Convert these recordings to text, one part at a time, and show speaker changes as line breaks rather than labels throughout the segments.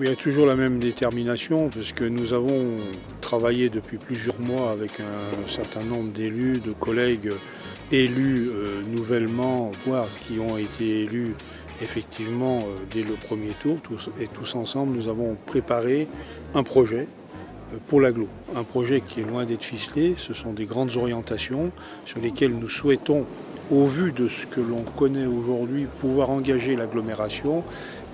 Il y a toujours la même détermination parce que nous avons travaillé depuis plusieurs mois avec un certain nombre d'élus, de collègues élus nouvellement, voire qui ont été élus effectivement dès le premier tour. Et tous ensemble, nous avons préparé un projet pour l'agglo. Un projet qui est loin d'être ficelé. Ce sont des grandes orientations sur lesquelles nous souhaitons, au vu de ce que l'on connaît aujourd'hui, pouvoir engager l'agglomération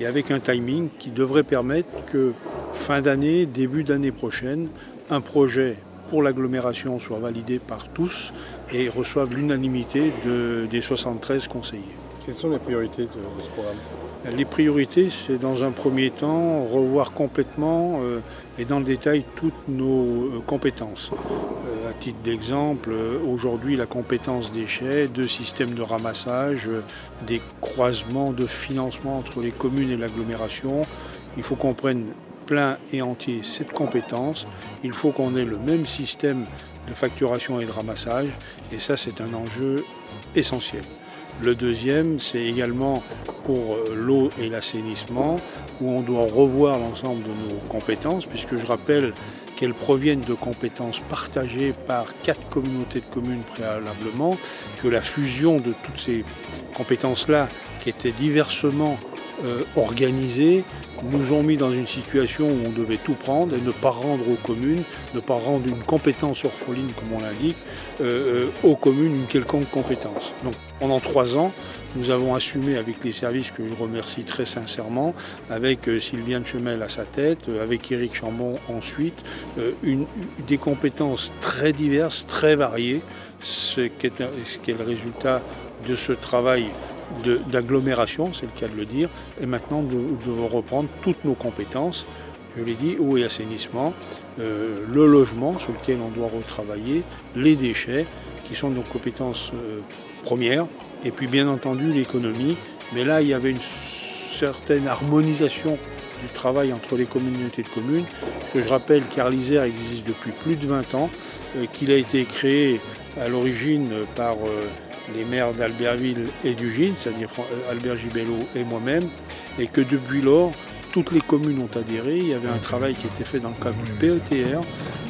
et avec un timing qui devrait permettre que fin d'année, début d'année prochaine, un projet pour l'agglomération soit validé par tous et reçoive l'unanimité des 73 conseillers.
Quelles sont les priorités de ce programme ?
Les priorités, c'est dans un premier temps revoir complètement et dans le détail toutes nos compétences. À titre d'exemple, aujourd'hui la compétence déchets, de systèmes de ramassage, des croisements de financement entre les communes et l'agglomération. Il faut qu'on prenne plein et entier cette compétence. Il faut qu'on ait le même système de facturation et de ramassage. Et ça, c'est un enjeu essentiel. Le deuxième, c'est également pour l'eau et l'assainissement, où on doit revoir l'ensemble de nos compétences, puisque je rappelle qu'elles proviennent de compétences partagées par 4 communautés de communes préalablement, que la fusion de toutes ces compétences-là, qui étaient diversement organisées, nous ont mis dans une situation où on devait tout prendre et ne pas rendre aux communes, ne pas rendre une compétence orpheline, comme on l'indique, aux communes une quelconque compétence. Donc pendant 3 ans, nous avons assumé avec les services que je remercie très sincèrement, avec Sylviane Chemel à sa tête, avec Éric Chambon ensuite, des compétences très diverses, très variées, ce qui est le résultat de ce travail d'agglomération, c'est le cas de le dire, et maintenant nous devons reprendre toutes nos compétences, je l'ai dit, eau et assainissement, le logement sur lequel on doit retravailler, les déchets, qui sont nos compétences premières, et puis bien entendu l'économie, mais là il y avait une certaine harmonisation du travail entre les communautés de communes, que je rappelle qu'Arlisère existe depuis plus de 20 ans, qu'il a été créé à l'origine par les maires d'Albertville et d'Ugine, c'est-à-dire Albert Gibello et moi-même, et que depuis lors, toutes les communes ont adhéré. Il y avait un travail qui était fait dans le cadre du PETR.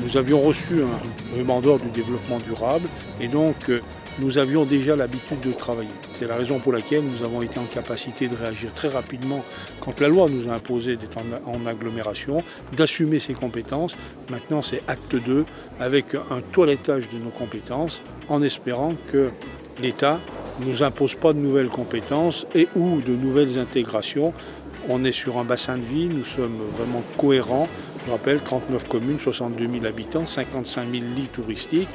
Nous avions reçu un ruban d'or du développement durable, et donc nous avions déjà l'habitude de travailler. C'est la raison pour laquelle nous avons été en capacité de réagir très rapidement quand la loi nous a imposé d'être en agglomération, d'assumer ses compétences. Maintenant, c'est acte 2, avec un toilettage de nos compétences, en espérant que l'État ne nous impose pas de nouvelles compétences et ou de nouvelles intégrations. On est sur un bassin de vie, nous sommes vraiment cohérents. Je rappelle, 39 communes, 62 000 habitants, 55 000 lits touristiques.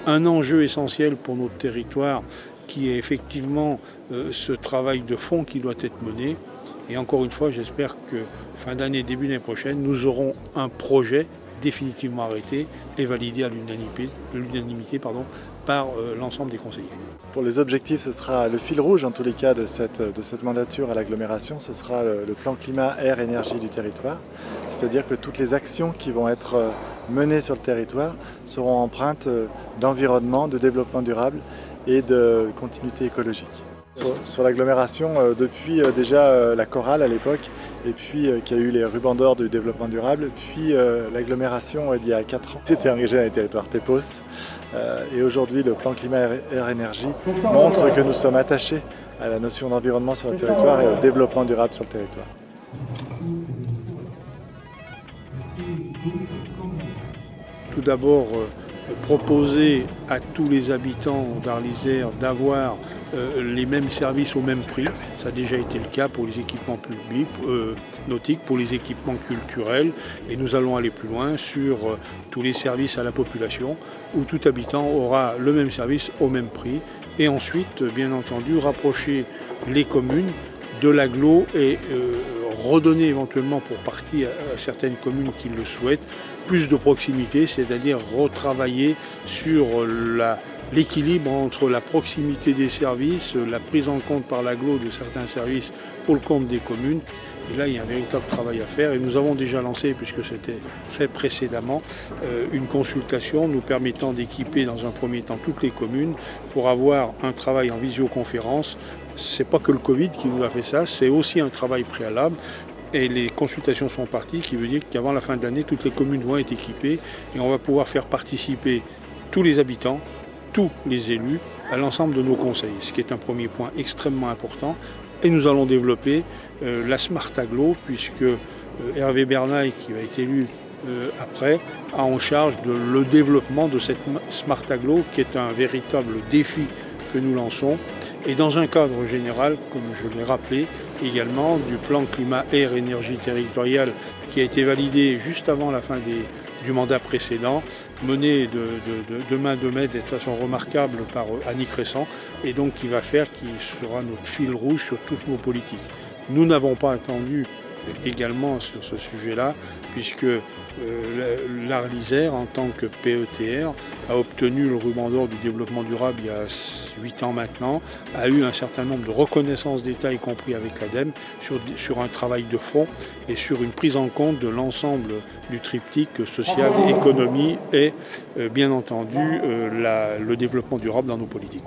Un enjeu essentiel pour notre territoire qui est effectivement ce travail de fond qui doit être mené. Et encore une fois, j'espère que fin d'année, début d'année prochaine, nous aurons un projet définitivement arrêté et validé à l'unanimité par l'ensemble des conseillers.
Pour les objectifs, ce sera le fil rouge en tous les cas de cette mandature à l'agglomération, ce sera le plan climat, air, énergie du territoire. C'est-à-dire que toutes les actions qui vont être menées sur le territoire seront empreintes d'environnement, de développement durable et de continuité écologique. Sur l'agglomération, depuis déjà la chorale à l'époque, et puis qu'il y a eu les rubans d'or du développement durable, puis l'agglomération il y a 4 ans s'était engagée dans les territoires TEPOS. Et aujourd'hui, le plan climat air énergie montre que nous sommes attachés à la notion d'environnement sur le territoire et au développement durable sur le territoire.
Tout d'abord, proposer à tous les habitants d'Arlisère d'avoir les mêmes services au même prix. Ça a déjà été le cas pour les équipements publics, nautiques, pour les équipements culturels. Et nous allons aller plus loin sur tous les services à la population, où tout habitant aura le même service au même prix. Et ensuite, bien entendu, rapprocher les communes de l'agglo et redonner éventuellement pour partie à certaines communes qui le souhaitent plus de proximité, c'est-à-dire retravailler sur l'équilibre entre la proximité des services, la prise en compte par l'agglo de certains services pour le compte des communes Et là, il y a un véritable travail à faire et nous avons déjà lancé, puisque c'était fait précédemment, une consultation nous permettant d'équiper dans un premier temps toutes les communes pour avoir un travail en visioconférence. C'est pas que le Covid qui nous a fait ça, c'est aussi un travail préalable. Et les consultations sont parties, qui veut dire qu'avant la fin de l'année, toutes les communes vont être équipées et on va pouvoir faire participer tous les habitants, tous les élus, à l'ensemble de nos conseils, ce qui est un premier point extrêmement important. Et nous allons développer la Smart Agglo, puisque Hervé Bernaille, qui va être élu après, a en charge le développement de cette Smart Agglo, qui est un véritable défi que nous lançons. Et dans un cadre général, comme je l'ai rappelé, également du plan climat-air-énergie territoriale qui a été validé juste avant la fin du mandat précédent, mené de main de maître et de façon remarquable par Annick Ressan, et donc qui sera notre fil rouge sur toutes nos politiques. Nous n'avons pas attendu également sur ce sujet-là, puisque l'Arlysère, en tant que PETR, a obtenu le ruban d'or du développement durable il y a 8 ans maintenant, a eu un certain nombre de reconnaissances d'État, y compris avec l'ADEME, sur un travail de fond et sur une prise en compte de l'ensemble du triptyque social, économie et bien entendu le développement durable dans nos politiques.